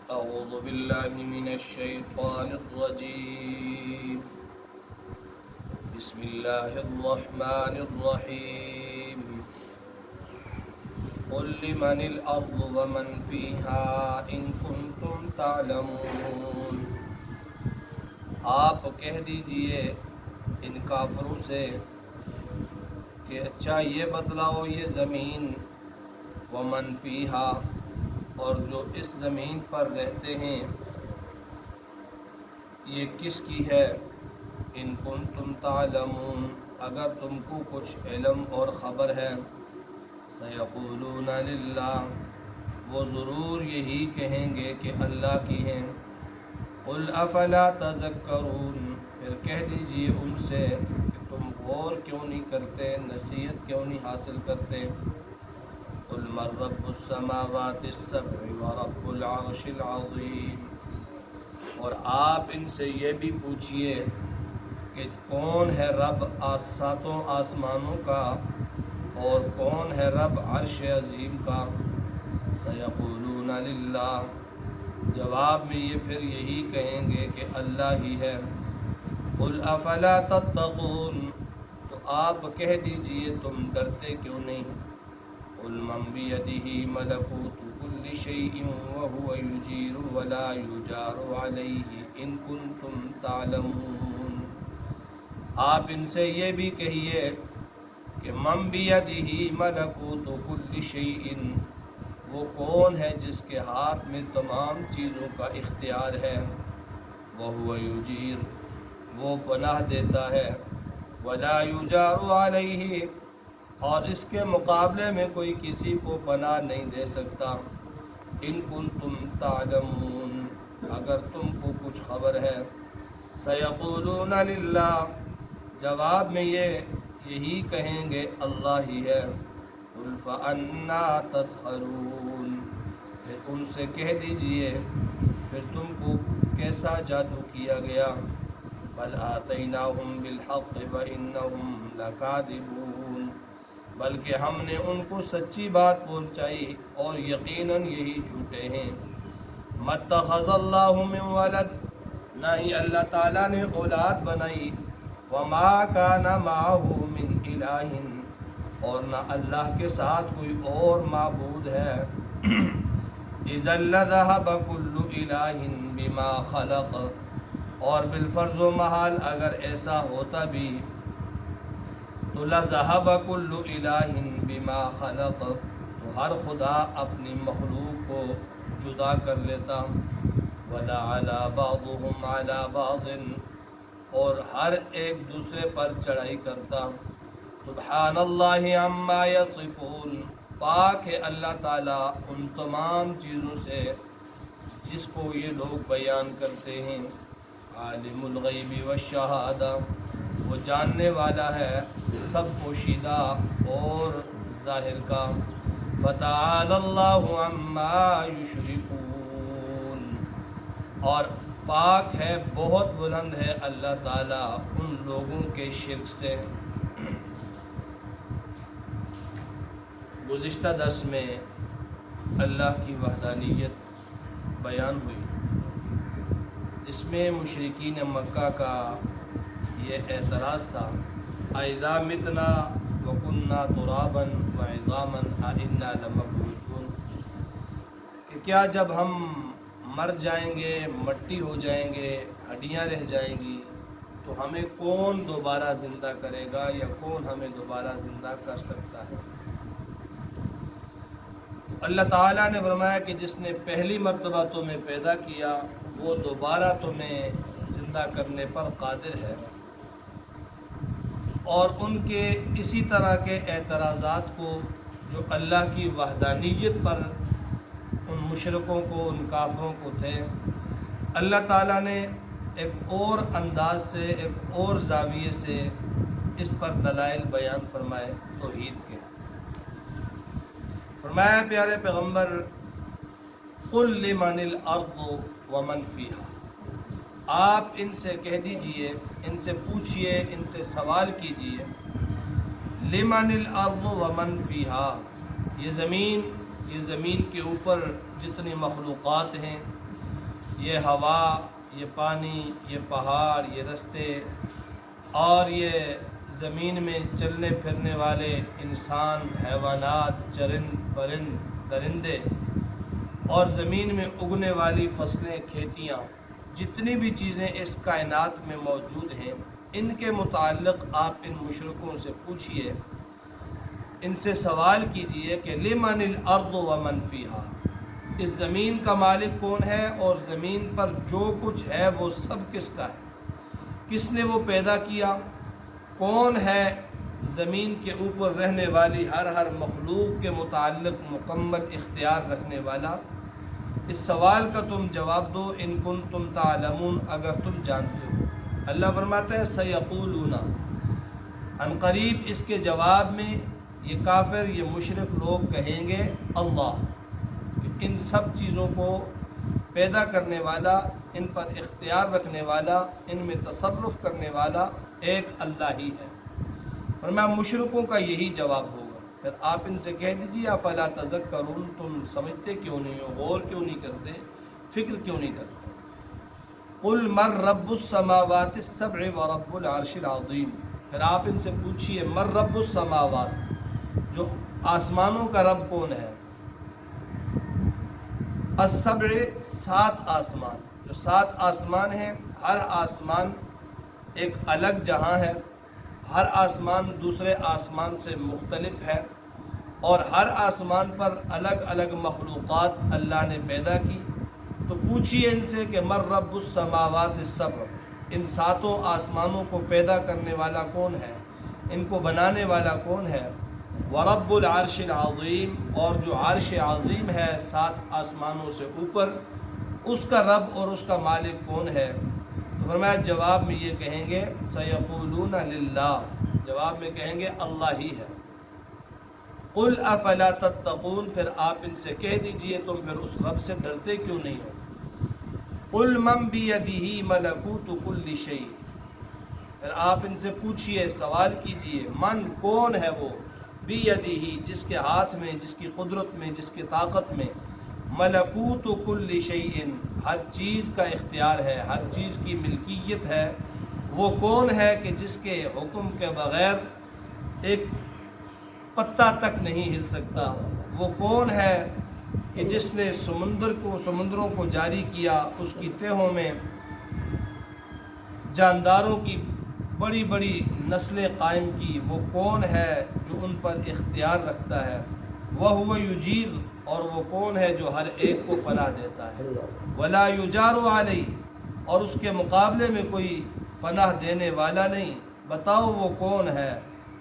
أعوذ بالله من الشيطان الرجيم. بسم الله الرحمن الرحيم. قل لمن الأرض ومن فيها إن كنتم تعلمون. آپ کہہ دیجئے ان کافروں سے کہ اچھا یہ بتلاؤ یہ زمین ومن فیہا اور جو اس زمین پر رہتے ہیں یہ کس کی ہے. ان کنتم تعلمون اگر تم کو کچھ علم اور خبر ہے. سیقولون للہ وہ ضرور یہی کہیں گے کہ اللہ کی ہیں. قل افلا تذکرون پھر کہہ دیجئے ان سے کہ تم غور کیوں نہیں کرتے، نصیحت کیوں نہیں حاصل کرتے. قل من رب السماوات السبع ورب العرش العظیم اور آپ ان سے یہ بھی پوچھئے کہ کون ہے رب ساتوں آسمانوں کا اور کون ہے رب عرش عظیم کا. سیقولون للہ جواب میں یہ پھر یہی کہیں گے کہ اللہ ہی ہے. قل افلا تتقون تو آپ کہہ دیجئے تم ڈرتے کیوں نہیں. قل من بیدہ ملکوت کل شیء وہو یجیر ولا یجار علیہ ان کنتم تعلمون. آپ ان سے یہ بھی کہیے کہ من بیدہ ملکوت کل شیء وہ کون ہے جس کے ہاتھ میں تمام چیزوں کا اختیار ہے. وہو یجیر وہ پناہ دیتا ہے. ولا یجار علیہ اور اس کے مقابلے میں کوئی کسی کو پناہ نہیں دے سکتا. ان کنتم تعلمون اگر تم کو کچھ خبر ہے. سیقولون للہ جواب میں یہی کہیں گے اللہ ہی ہے. قل فانا تسحرون پھر ان سے کہہ دیجئے پھر تم کو کیسا جادو کیا گیا. بل آتیناہم بالحق وانہم لکاذبون بلکہ ہم نے ان کو سچی بات پہنچائی اور یقیناً یہی جھوٹے ہیں. متخذ اللہ من ولد نہ ہی اللہ تعالیٰ نے اولاد بنائی. وما کان معہ من الہ اور نہ اللہ کے ساتھ کوئی اور معبود ہے. اذا لذهب كل الہ بما خلق اور بالفرض و محال اگر ایسا ہوتا بھی تو لذهب كل الہ بما خلق تو ہر خدا اپنی مخلوق کو جدا کر لیتا. ولعلى بعضهم على بعض اور ہر ایک دوسرے پر چڑھائی کرتا. سبحان اللہ عما یصفون پاک ہے اللہ تعالیٰ ان تمام چیزوں سے جس کو یہ لوگ بیان کرتے ہیں. عالم الغیب والشہادہ وہ جاننے والا ہے سب پوشیدہ اور ظاہر کا. فتعالی اللہ عما یشرکون اور پاک ہے بہت بلند ہے اللہ تعالیٰ ان لوگوں کے شرک سے. گزشتہ درس میں اللہ کی وحدانیت بیان ہوئی. اس میں مشرکین مکہ کا یہ اعتراض تھا اَإِذَا مِتْنَا وَكُنَّا تُرَابًا وَعِظَامًا أَإِنَّا لَمَبْعُوثُونَ کہ کیا جب ہم مر جائیں گے، مٹی ہو جائیں گے، ہڈیاں رہ جائیں گی تو ہمیں کون دوبارہ زندہ کرے گا یا کون ہمیں دوبارہ زندہ کر سکتا ہے. اللہ تعالیٰ نے فرمایا کہ جس نے پہلی مرتبہ تمہیں پیدا کیا وہ دوبارہ تمہیں زندہ کرنے پر قادر ہے. اور ان کے اسی طرح کے اعتراضات کو جو اللہ کی وحدانیت پر ان مشرکوں کو، ان کافروں کو تھے، اللہ تعالیٰ نے ایک اور انداز سے، ایک اور زاویے سے اس پر دلائل بیان فرمائے توحید کے. فرمایا پیارے پیغمبر قل لمن الارض ومن فیہا آپ ان سے کہہ دیجئے، ان سے پوچھئے، ان سے سوال کیجئے لمن الارض ومن فیہا یہ زمین کے اوپر جتنی مخلوقات ہیں یہ ہوا، یہ پانی، یہ پہاڑ، یہ رستے اور یہ زمین میں چلنے پھرنے والے انسان، حیوانات، چرند پرند درندے اور زمین میں اگنے والی فصلیں، کھیتیاں، جتنی بھی چیزیں اس کائنات میں موجود ہیں، ان کے متعلق آپ ان مشرکوں سے پوچھئے، ان سے سوال کیجئے کہ لمن الارض ومن فیہا، اس زمین کا مالک کون ہے اور زمین پر جو کچھ ہے وہ سب کس کا ہے؟ کس نے وہ پیدا کیا؟ کون ہے زمین کے اوپر رہنے والی ہر مخلوق کے متعلق مکمل اختیار رکھنے والا؟ اس سوال کا تم جواب دو ان کنتم تعلمون، اگر تم جانتے ہو۔ اللہ فرماتا ہے سیقولون، ان قریب اس کے جواب میں یہ کافر، یہ مشرک لوگ کہیں گے اللہ، کہ ان سب چیزوں کو پیدا کرنے والا، ان پر اختیار رکھنے والا، ان میں تصرف کرنے والا ایک اللہ ہی ہے۔ فرمایا مشرکوں کا یہی جواب ہوگا۔ پھر آپ ان سے کہہ دیجیے افلا تذکرون، تم سمجھتے کیوں نہیں ہو، غور کیوں نہیں کرتے، فکر کیوں نہیں کرتے؟ قل من رب السماوات السبع ورب العرش العظیم، پھر آپ ان سے پوچھئے من رب السماوات، جو آسمانوں کا رب کون ہے؟ السبع، 7 آسمان، جو 7 آسمان ہیں، ہر آسمان ایک الگ جہاں ہے، ہر آسمان دوسرے آسمان سے مختلف ہے، اور ہر آسمان پر الگ الگ مخلوقات اللہ نے پیدا کی۔ تو پوچھئے ان سے کہ من رب السماوات السبع، ان 7 آسمانوں کو پیدا کرنے والا کون ہے، ان کو بنانے والا کون ہے؟ ورب العرش العظیم، اور جو عرش عظیم ہے 7 آسمانوں سے اوپر، اس کا رب اور اس کا مالک کون ہے؟ تو فرمایا جواب میں یہ کہیں گے سیقولون للہ، جواب میں کہیں گے اللہ ہی ہے۔ قل افلا تتقون، پھر آپ ان سے کہہ دیجئے تم پھر اس رب سے ڈرتے کیوں نہیں ہو؟ قل من بیدہ ملکوت کل شیء، پھر آپ ان سے پوچھئے، سوال کیجئے، من کون ہے وہ، بیدہ جس کے ہاتھ میں، جس کی قدرت میں، جس کی طاقت میں، ملکوت کل شیء ہر چیز کا اختیار ہے، ہر چیز کی ملکیت ہے، وہ کون ہے کہ جس کے حکم کے بغیر ایک پتا تک نہیں ہل سکتا؟ وہ کون ہے کہ جس نے سمندروں کو جاری کیا، اس کی تہوں میں جانداروں کی بڑی بڑی نسلیں قائم کی؟ وہ کون ہے جو ان پر اختیار رکھتا ہے؟ وَهُوَ يُجِيرُ، اور وہ کون ہے جو ہر ایک کو پناہ دیتا ہے؟ وَلَا يُجَارُ عَلَيْهِ، اور اس کے مقابلے میں کوئی پناہ دینے والا نہیں۔ بتاؤ وہ کون ہے؟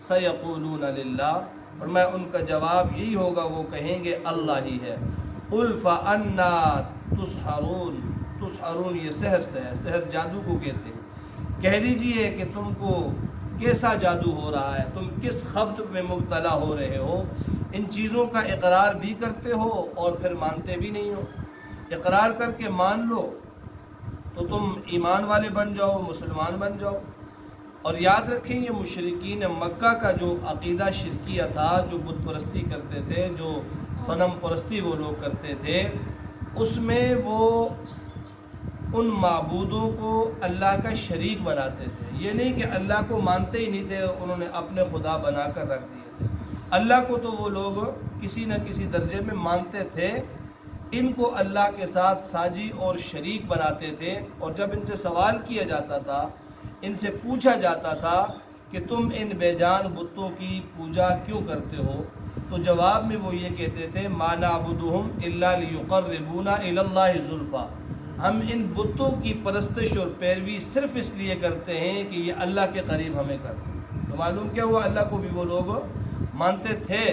سَيَقُولُونَ لِلَّهِ، فرمایا ان کا جواب یہی ہوگا، وہ کہیں گے اللہ ہی ہے۔ قُلْ فَأَنَّا تُسْحَرُونَ، تسحرون یہ سحر سے ہے، سحر جادو کو کہتے ہیں۔ کہہ دیجئے کہ تم کو کیسا جادو ہو رہا ہے، تم کس خبط میں مبتلا ہو رہے ہو، ان چیزوں کا اقرار بھی کرتے ہو اور پھر مانتے بھی نہیں ہو۔ اقرار کر کے مان لو تو تم ایمان والے بن جاؤ، مسلمان بن جاؤ۔ اور یاد رکھیں یہ مشرکین مکہ کا جو عقیدہ شرکیہ تھا، جو بت پرستی کرتے تھے، جو صنم پرستی وہ لوگ کرتے تھے، اس میں وہ ان معبودوں کو اللہ کا شریک بناتے تھے۔ یہ نہیں کہ اللہ کو مانتے ہی نہیں تھے، انہوں نے اپنے خدا بنا کر رکھ دیے تھے۔ اللہ کو تو وہ لوگ کسی نہ کسی درجے میں مانتے تھے، ان کو اللہ کے ساتھ ساجی اور شریک بناتے تھے۔ اور جب ان سے سوال کیا جاتا تھا، ان سے پوچھا جاتا تھا کہ تم ان بے جان بتوں کی پوجا کیوں کرتے ہو، تو جواب میں وہ یہ کہتے تھے ما نعبدہم الا لیقربونا الی اللہ زلفیٰ، ہم ان بتوں کی پرستش اور پیروی صرف اس لیے کرتے ہیں کہ یہ اللہ کے قریب ہمیں کرتے ہیں۔ تو معلوم کیا ہوا، اللہ کو بھی وہ لوگ مانتے تھے۔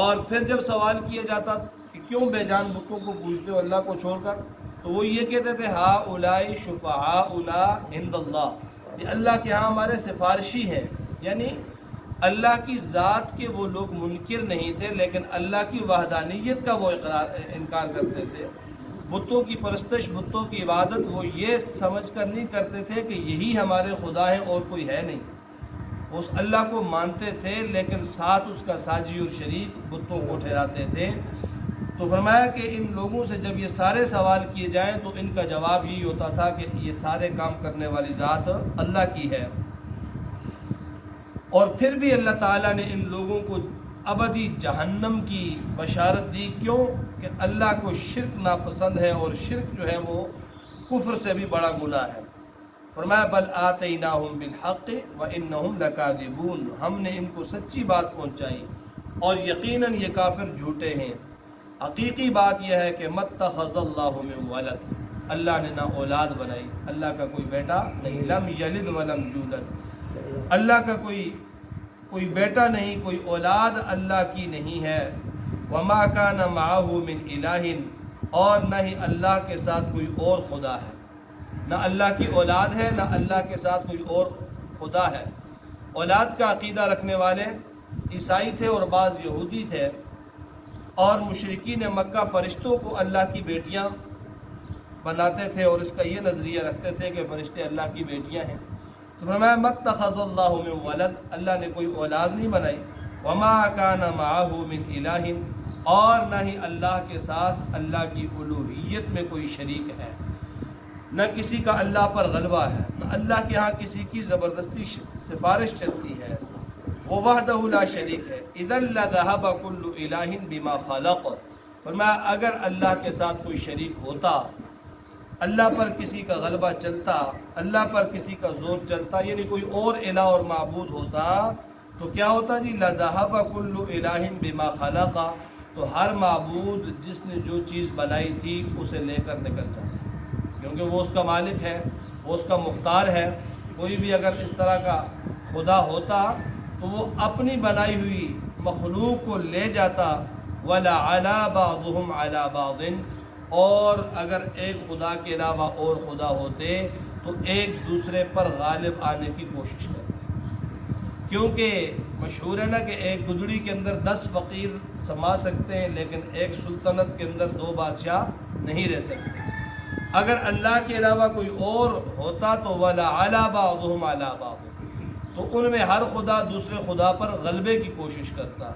اور پھر جب سوال کیا جاتا کہ کیوں بے جان بتوں کو پوجتے ہو اللہ کو چھوڑ کر، تو وہ یہ کہتے تھے ہؤلاء شفعاؤنا عند اللہ، یہ اللہ کے ہاں ہمارے سفارشی ہیں۔ یعنی اللہ کی ذات کے وہ لوگ منکر نہیں تھے، لیکن اللہ کی وحدانیت کا وہ انکار کرتے تھے۔ بتوں کی پرستش، بتوں کی عبادت وہ یہ سمجھ کر نہیں کرتے تھے کہ یہی ہمارے خدا ہیں اور کوئی ہے نہیں۔ اس اللہ کو مانتے تھے لیکن ساتھ اس کا ساجی اور شریک بتوں کو ٹھہراتے تھے۔ تو فرمایا کہ ان لوگوں سے جب یہ سارے سوال کیے جائیں تو ان کا جواب یہی ہوتا تھا کہ یہ سارے کام کرنے والی ذات اللہ کی ہے۔ اور پھر بھی اللہ تعالیٰ نے ان لوگوں کو ابدی جہنم کی بشارت دی، کیوں کہ اللہ کو شرک ناپسند ہے، اور شرک جو ہے وہ کفر سے بھی بڑا گناہ ہے۔ فرمایا بل آتیناہم بالحق وانہم لکاذبون، ہم نے ان کو سچی بات پہنچائی اور یقیناً یہ کافر جھوٹے ہیں۔ حقیقی بات یہ ہے کہ متخذ اللہ من ولد، اللہ نے نہ اولاد بنائی، اللہ کا کوئی بیٹا نہیں، لم یلد ولم یولد، اللہ کا کوئی بیٹا نہیں، کوئی اولاد اللہ کی نہیں ہے۔ وما کان معہ من الہ، اور نہ ہی اللہ کے ساتھ کوئی اور خدا ہے، نہ اللہ کی اولاد ہے، نہ اللہ کے ساتھ کوئی اور خدا ہے۔ اولاد کا عقیدہ رکھنے والے عیسائی تھے اور بعض یہودی تھے، اور مشرکین مکہ فرشتوں کو اللہ کی بیٹیاں بناتے تھے اور اس کا یہ نظریہ رکھتے تھے کہ فرشتے اللہ کی بیٹیاں ہیں۔ تو فرمایا متخذ اللہ من ولد، اللہ نے کوئی اولاد نہیں بنائی۔ وما کان معہ من الہ، اور نہ ہی اللہ کے ساتھ اللہ کی الوہیت میں کوئی شریک ہے، نہ کسی کا اللہ پر غلبہ ہے، نہ اللہ کے ہاں کسی کی زبردستی سفارش چلتی ہے، وہ وحدہ لا شریک ہے۔ اذا لذهب كل الہ بما خلق، فرمایا اگر اللہ کے ساتھ کوئی شریک ہوتا، اللہ پر کسی کا غلبہ چلتا، اللہ پر کسی کا زور چلتا، یعنی کوئی اور الہ اور معبود ہوتا، تو کیا ہوتا جی؟ لذهب كل الہ بما خلق، تو ہر معبود جس نے جو چیز بنائی تھی اسے لے کر نکل جاتا، کیونکہ وہ اس کا مالک ہے، وہ اس کا مختار ہے۔ کوئی بھی اگر اس طرح کا خدا ہوتا تو وہ اپنی بنائی ہوئی مخلوق کو لے جاتا۔ وَلَعَلَى بَعْضُهُمْ عَلَى بَعْضٍ، اور اگر ایک خدا کے علاوہ اور خدا ہوتے تو ایک دوسرے پر غالب آنے کی کوشش کرتے، کیونکہ مشہور ہے نا کہ ایک گدڑی کے اندر 10 فقیر سما سکتے ہیں، لیکن ایک سلطنت کے اندر 2 بادشاہ نہیں رہ سکتے۔ اگر اللہ کے علاوہ کوئی اور ہوتا تو وَلَعَلَى بَعْضُهُمْ عَلَى بَعْضٍ، تو ان میں ہر خدا دوسرے خدا پر غلبے کی کوشش کرتا،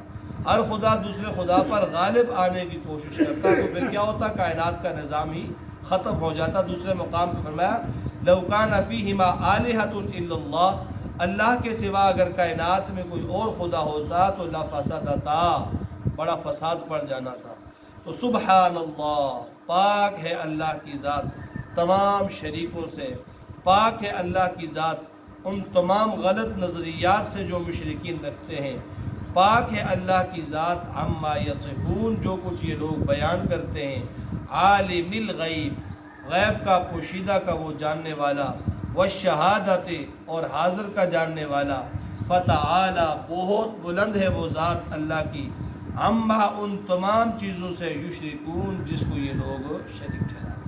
ہر خدا دوسرے خدا پر غالب آنے کی کوشش کرتا، تو پھر کیا ہوتا؟ کائنات کا نظام ہی ختم ہو جاتا۔ دوسرے مقام پہ فرمایا لَوْ كَانَ فِيهِمَا آلِهَةٌ إِلَّا اللَّهُ، اللہ کے سوا اگر کائنات میں کوئی اور خدا ہوتا تو لَفَسَدَتَا، بڑا فساد پڑ جانا تھا۔ تو سبحان اللہ، پاک ہے اللہ کی ذات تمام شریکوں سے، پاک ہے اللہ کی ذات ان تمام غلط نظریات سے جو مشرکین رکھتے ہیں، پاک ہے اللہ کی ذات عما یصفون، جو کچھ یہ لوگ بیان کرتے ہیں۔ عالم الغیب، غیب کا پوشیدہ کا وہ جاننے والا، والشہادت، اور حاضر کا جاننے والا، فتعالی، بہت بلند ہے وہ ذات اللہ کی، عما، ان تمام چیزوں سے، یشرکون، جس کو یہ لوگ شریک ٹھہراتے ہیں۔